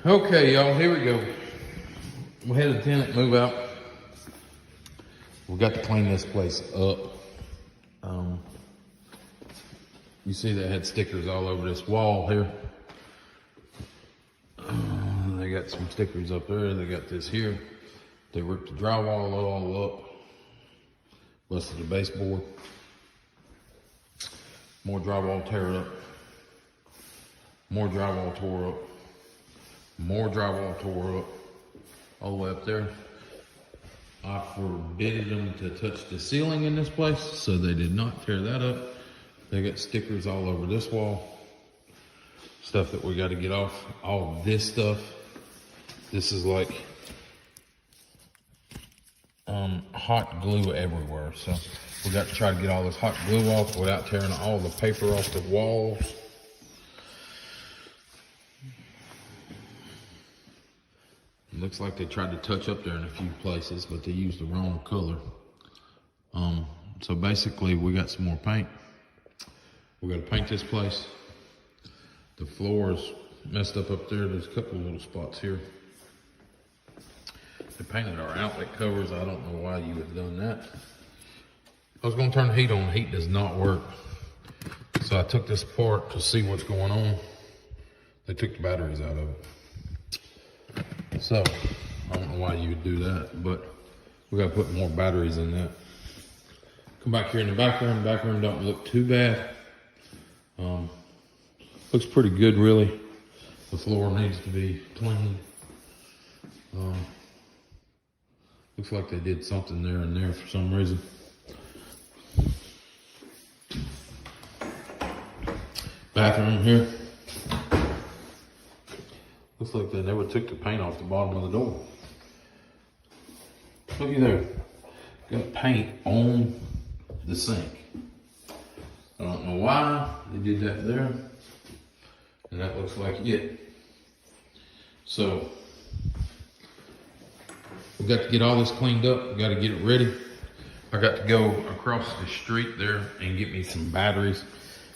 Okay, y'all, here we go. We had a tenant move out. We got to clean this place up. You see they had stickers all over this wall here. They got some stickers up there. They got this here. They ripped the drywall all up. Busted the baseboard. More drywall tear up. More drywall tore up. More drywall tore up. All the way up there. I forbid them to touch the ceiling in this place, so they did not tear that up. They got stickers all over this wall. Stuff that we got to get off. All this stuff. This is like hot glue everywhere. So we got to try to get all this hot glue off without tearing all the paper off the walls. It looks like they tried to touch up there in a few places, but they used the wrong color. So basically we got some more paint. We got to paint this place. The floor is messed up there. There's a couple of little spots here. They painted our outlet covers. I don't know why you would have done that. I was going to turn the heat on. The heat does not work. So I took this apart to see what's going on. They took the batteries out of it. So I don't know why you would do that, but we got to put more batteries in that. Come back here in the back room. The back room don't look too bad. Looks pretty good, really. The floor needs to be cleaned. Looks like they did something there and there for some reason. Bathroom here. Looks like they never took the paint off the bottom of the door. Looky there. Got paint on the sink. I don't know why they did that there. And that looks like it. So we got to get all this cleaned up. We got to get it ready. I got to go across the street there and get me some batteries.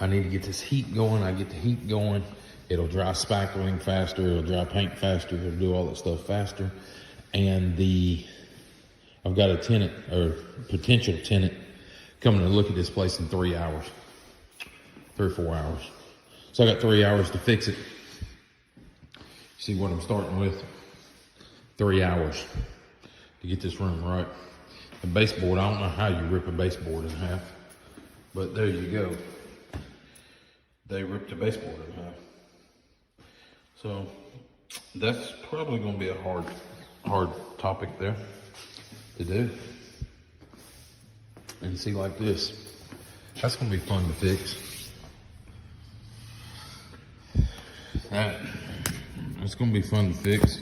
I need to get this heat going. I get the heat going. It'll dry spackling faster. It'll dry paint faster. It'll do all that stuff faster. And I've got a tenant or potential tenant coming to look at this place in 3 hours, 3 or 4 hours. So I got 3 hours to fix it. See what I'm starting with? 3 hours to get this room right. The baseboard, I don't know how you rip a baseboard in half, but there you go. They ripped the baseboard in half. So that's probably going to be a hard topic there to do. And see, like this, that's going to be fun to fix. It's going to be fun to fix.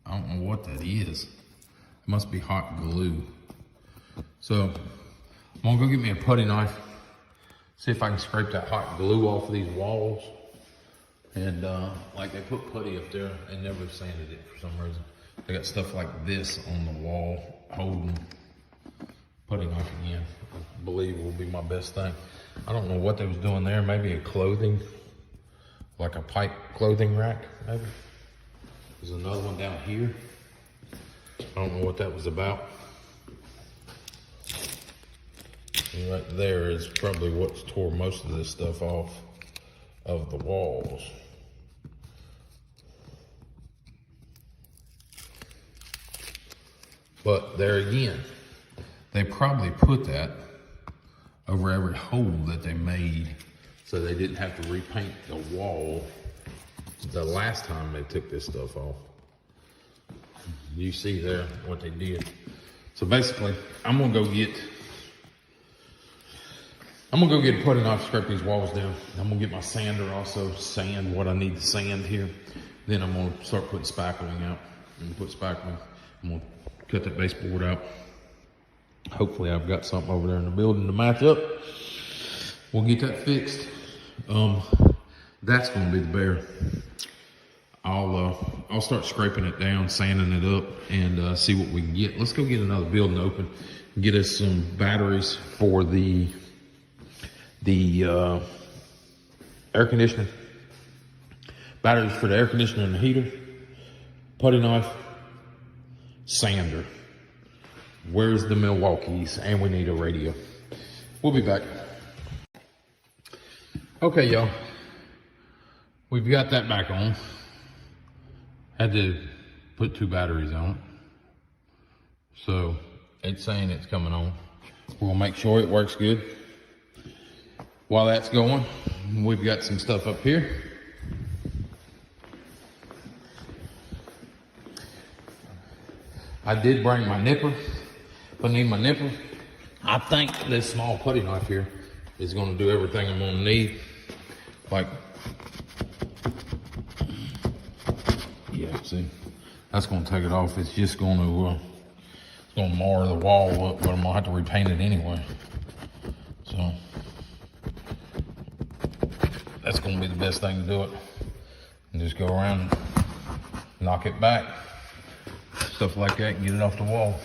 I don't know what that is. It must be hot glue. So I'm going to go get me a putty knife. See if I can scrape that hot glue off of these walls. And like they put putty up there and never sanded it for some reason. They got stuff like this on the wall holding. Putty knife again, I believe will be my best thing. I don't know what they was doing there. Maybe a clothing, like a pipe clothing rack, maybe. There's another one down here. I don't know what that was about. And right there is probably what's tore most of this stuff off of the walls. But there again, they probably put that over every hole that they made so they didn't have to repaint the wall the last time they took this stuff off. You see there what they did. So basically, I'm gonna go get a putty knife, scrape these walls down. I'm gonna get my sander, also sand what I need to sand here. Then I'm gonna start putting spackling out. I'm gonna put spackling. I'm gonna cut that baseboard out. Hopefully I've got something over there in the building to match up. We'll get that fixed. That's gonna be the bear. I'll start scraping it down, sanding it up, and see what we can get. Let's go get another building open, get us some batteries for the air conditioner, batteries for the air conditioner and the heater, putty knife, sander. Where's the Milwaukee's? And we need a radio. We'll be back. Okay, y'all. We've got that back on. Had to put 2 batteries on it. So it's saying it's coming on. We're gonna make sure it works good. While that's going, we've got some stuff up here. I did bring my nipper. If I need my nipper, I think this small putty knife here is gonna do everything I'm gonna need. Like, yeah, see, that's gonna take it off. It's just gonna, mar the wall up, but I'm gonna have to repaint it anyway. So that's gonna be the best thing to do it. And just go around and knock it back. Stuff like that, and get it off the wall.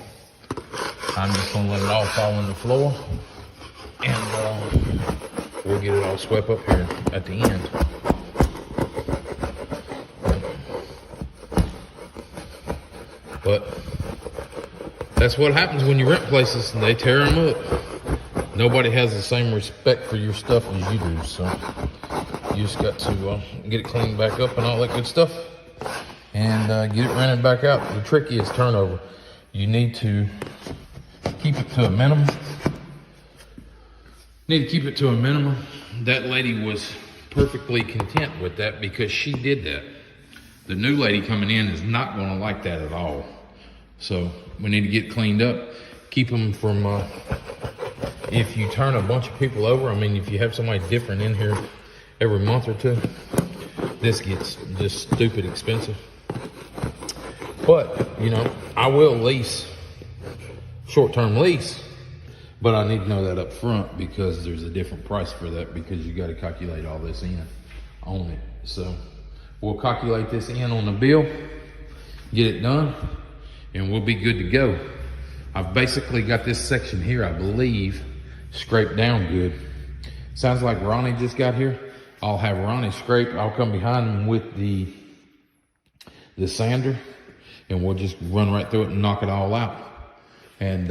I'm just gonna let it all fall on the floor, and we'll get it all swept up here at the end. But that's what happens when you rent places and they tear them up. Nobody has the same respect for your stuff as you do, so you just got to get it cleaned back up and all that good stuff, and get it rented back out. The trick is turnover. You need to keep it to a minimum. That lady was perfectly content with that because she did that. The new lady coming in is not going to like that at all. So we need to get cleaned up. Keep them from, if you turn a bunch of people over, I mean, if you have somebody different in here every month or two, this gets just stupid expensive. But, you know, I will lease, short-term lease, but I need to know that up front because there's a different price for that because you got to calculate all this in on it. So we'll calculate this in on the bill, get it done, and we'll be good to go. I've basically got this section here, I believe, scraped down good. Sounds like Ronnie just got here. I'll have Ronnie scrape. I'll come behind him with the sander, and we'll just run right through it and knock it all out, and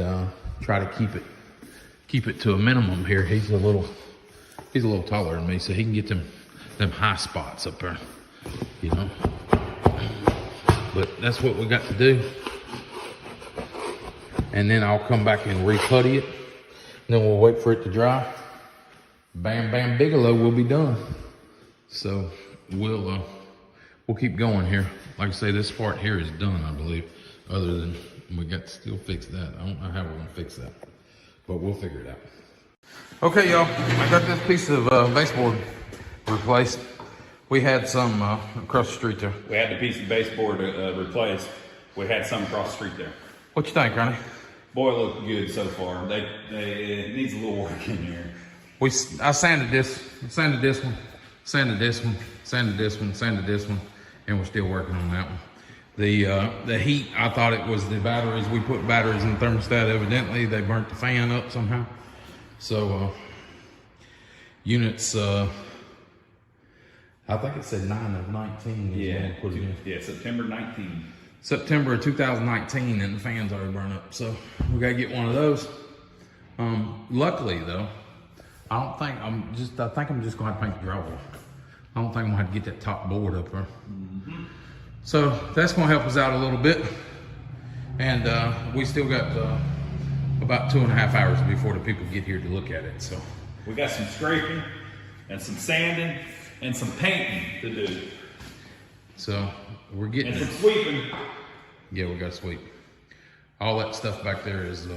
try to keep it to a minimum here. He's a little taller than me, so he can get them high spots up there, you know. But that's what we got to do. And then I'll come back and re-putty it. And then we'll wait for it to dry. Bam, bam, bigelow, we'll be done. So we'll keep going here. Like I say, this part here is done, I believe. Other than we got to still fix that. I don't know how we're gonna fix that, but we'll figure it out. Okay, y'all, I got this piece of baseboard replaced. We had some across the street there. We had the piece of baseboard replaced. We had some across the street there. What you think, Ronnie? Boy, it looked good so far. It needs a little work in here. I sanded this one, sanded this one, sanded this one, sanded this one, sanded this one, and we're still working on that one. The heat, I thought it was the batteries. We put batteries in the thermostat. Evidently, they burnt the fan up somehow. So units, I think it said 9 of 19. Yeah, September 19. September of 2019, and the fan's already burned up. So we gotta get one of those. Luckily though, I think I'm just gonna have to paint the drywall. I don't think I'm gonna have to get that top board up there. Mm-hmm. So that's gonna help us out a little bit. And we still got about 2.5 hours before the people get here to look at it. So we got some scraping and some sanding and some painting to do. So we're getting and some sweeping. Yeah, we got to sweep. All that stuff back there is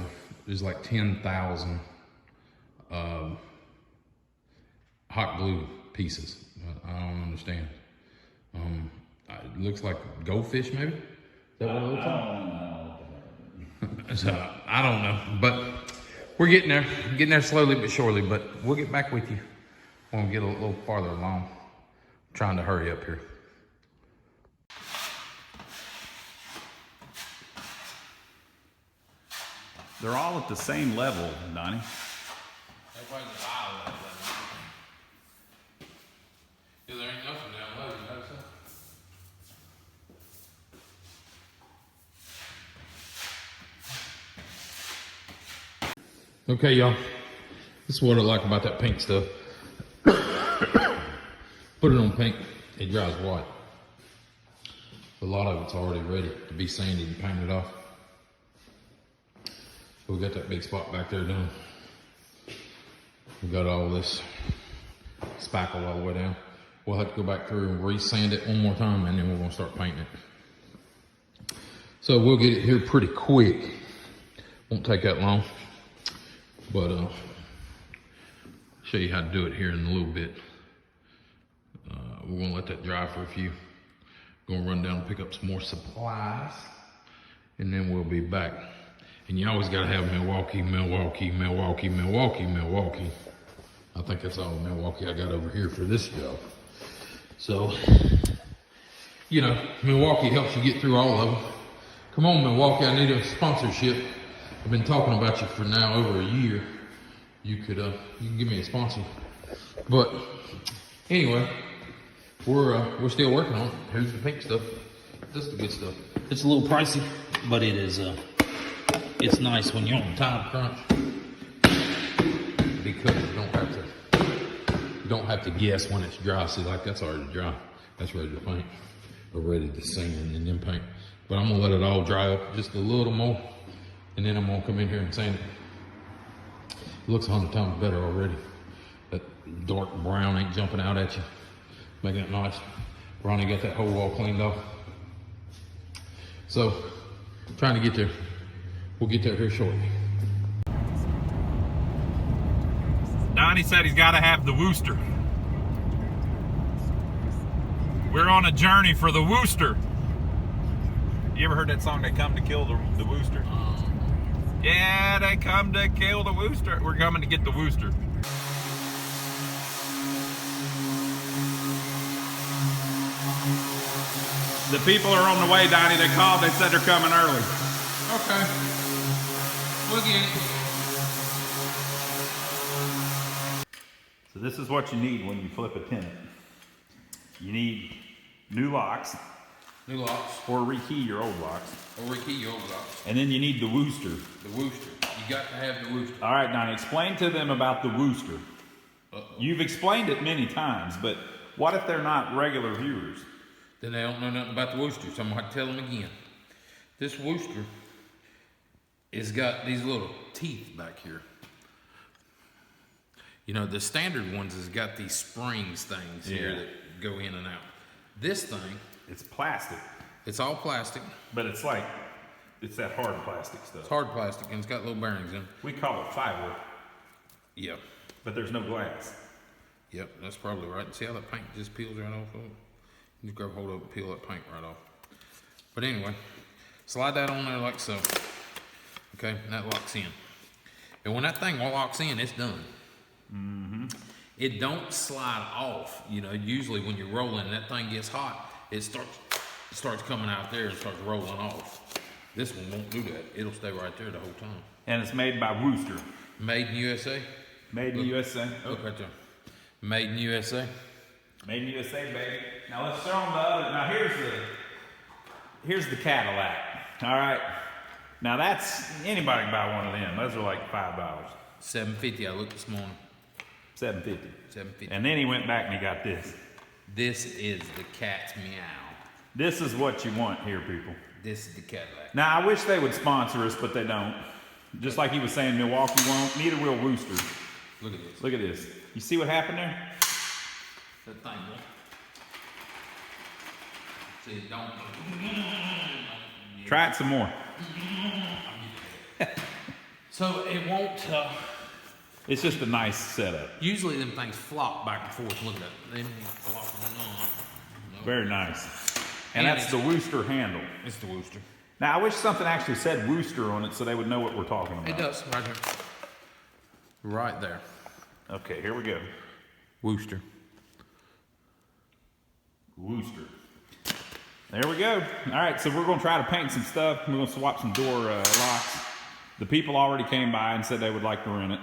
like 10,000 hot glue pieces. I don't understand. It looks like goldfish, maybe. Is that what it looks like? So I don't know, but we're getting there slowly but surely. But we'll get back with you when we get a little farther along. I'm trying to hurry up here. They're all at the same level, Donnie. Okay, y'all. This is what I like about that paint stuff. Put it on paint, it dries white. A lot of it's already ready to be sanded and painted off. So we got that big spot back there done. We got all this spackle all the way down. We'll have to go back through and re-sand it one more time, and then we're gonna start painting it. So we'll get it here pretty quick. Won't take that long, but show you how to do it here in a little bit. We're gonna let that dry for a few. Gonna run down and pick up some more supplies, and then we'll be back. And you always gotta have Milwaukee, Milwaukee, Milwaukee, Milwaukee, Milwaukee. I think that's all Milwaukee I got over here for this job. So, you know, Milwaukee helps you get through all of them. Come on, Milwaukee, I need a sponsorship. I've been talking about you for now over a year. You can give me a sponsor. But anyway, we're still working on it. Here's the pink stuff. This is the good stuff. It's a little pricey, but it is it's nice when you're on time crunch, because you don't have to guess when it's dry. See, like that's already dry. That's ready to paint or ready to sand and then paint. But I'm gonna let it all dry up just a little more, and then I'm gonna come in here and sand it. It looks 100 times better already. That dark brown ain't jumping out at you, making it nice. Ronnie got that whole wall cleaned off. So, trying to get there. We'll get there here shortly. Donnie said he's got to have the Wooster. We're on a journey for the Wooster. You ever heard that song, They Come to Kill the Wooster? Yeah, they come to kill the Wooster. We're coming to get the Wooster. The people are on the way, Donnie. They called. They said they're coming early. Okay. We'll get it. So this is what you need when you flip a tenant. You need new locks. New locks. Or rekey your old locks. Or rekey your old locks. And then you need the Wooster. The Wooster. You got to have the Wooster. All right, Donnie, explain to them about the Wooster. You've explained it many times, but what if they're not regular viewers? Then they don't know nothing about the Wooster, so I'm going to tell them again. This Wooster has got these little teeth back here. You know, the standard ones has got these springs things here that go in and out. This thing, it's plastic. It's all plastic. But it's like, it's that hard plastic stuff. It's hard plastic, and it's got little bearings in it. We call it fiber. Yep. But there's no glass. Yep, that's probably right. See how that paint just peels right off of it? You just grab hold of it and peel that paint right off. But anyway, slide that on there like so. Okay, and that locks in. And when that thing locks in, it's done. Mm-hmm. It don't slide off. You know, usually when you're rolling and that thing gets hot, it starts coming out there and starts rolling off. This one won't do that. It'll stay right there the whole time. And it's made by Wooster. Made in USA? Made in USA. Look right there. Made in USA. Made in USA, baby. Now let's throw on the other. Now here's the Cadillac. All right. Now that's, anybody can buy one of them. Those are like $5. $7.50. I looked this morning. $7.50. $7.50. And then he went back and he got this. This is the cat's meow. This is what you want here, people. This is the Cadillac. Now I wish they would sponsor us, but they don't. Just like he was saying, Milwaukee won't. Neither will Wooster. Look at this. Look at this. You see what happened there? That thing, boy. See, it don't. Try it some more. So it won't. It's just a nice setup. Usually them things flop back and forth. Look at that. They flop on. No. Very nice. And that's the Wooster handle. It's the Wooster. Now I wish something actually said Wooster on it so they would know what we're talking about. It does, right here. Right there. Okay, here we go. Wooster. Wooster. There we go. All right, so we're going to try to paint some stuff. We're going to swap some door locks. The people already came by and said they would like to rent it.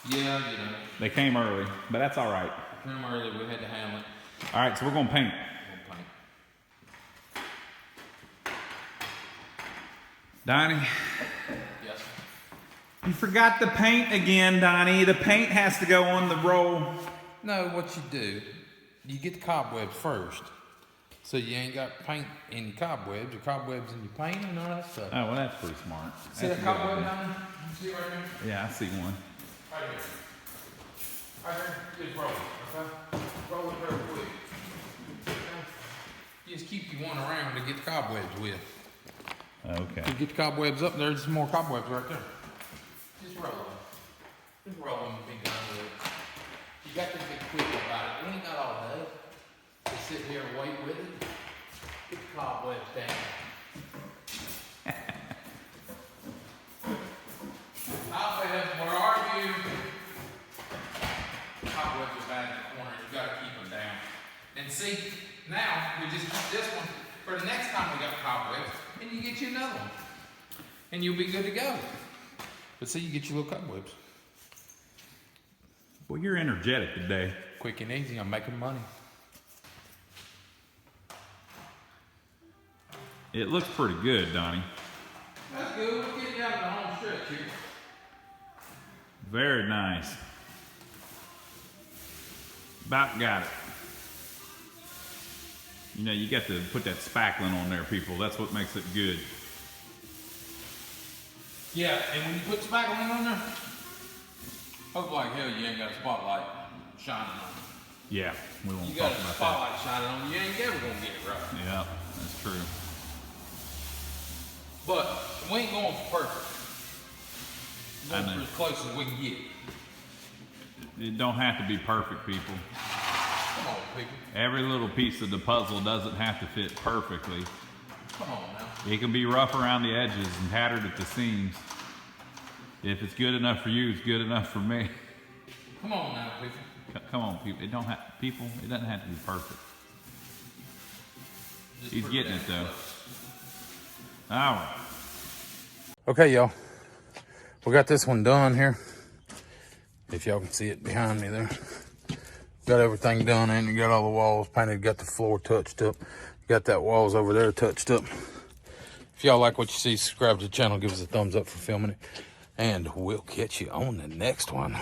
Yeah, you know. They came early, but that's all right. Came early, we had to handle it. All right, so we're going to paint. Donnie, Yes. You forgot the paint again, Donnie. The paint has to go on the roll. No, what you do, you get the cobwebs first. So you ain't got paint in your cobwebs in your paint and all that stuff. Oh, well, that's pretty smart. See That's that a good cobweb idea. down there? You see it right there? Yeah, I see one. Right here. Right there. Just roll it, okay? Roll it real quick. Okay? You just keep your one around to get the cobwebs with. Okay. You get the cobwebs up, there's some more cobwebs right there. Just roll them. Just roll them and be done with it. You got to be quick about it. We ain't got all day. Just sit here and wait with it. Get the cobwebs down. Cobwebs, where are you? Cobwebs are bad in the corner. You got to keep them down. And see, now we just keep this one for the next time we got cobwebs, and you get you another one, and you'll be good to go. But see, you get your little cobwebs. Well, you're energetic today. Quick and easy. I'm making money. It looks pretty good, Donnie. That's good. We're getting down to the home stretch here. Very nice. About got it. You know, you got to put that spackling on there, people. That's what makes it good. Yeah, and when you put spackling on there, hope like hell you ain't got a spotlight shining on it. Yeah, we won't You talk got a about spotlight shining on you, ain't ever gonna get it right. that. Yeah, that's true. But we ain't going for perfect. We're I going know. for as close as we can get. It don't have to be perfect, people. Come on, people. Every little piece of the puzzle doesn't have to fit perfectly. Come on now. It can be rough around the edges and tattered at the seams. If it's good enough for you, it's good enough for me. Come on now, people. Come on, people. It doesn't have to be perfect. Just He's put getting down it though. close. All right. Okay, y'all. We got this one done here. If y'all can see it behind me there. Got everything done and you got all the walls painted, got the floor touched up. Got that walls over there touched up. If y'all like what you see, subscribe to the channel, give us a thumbs up for filming it. And we'll catch you on the next one.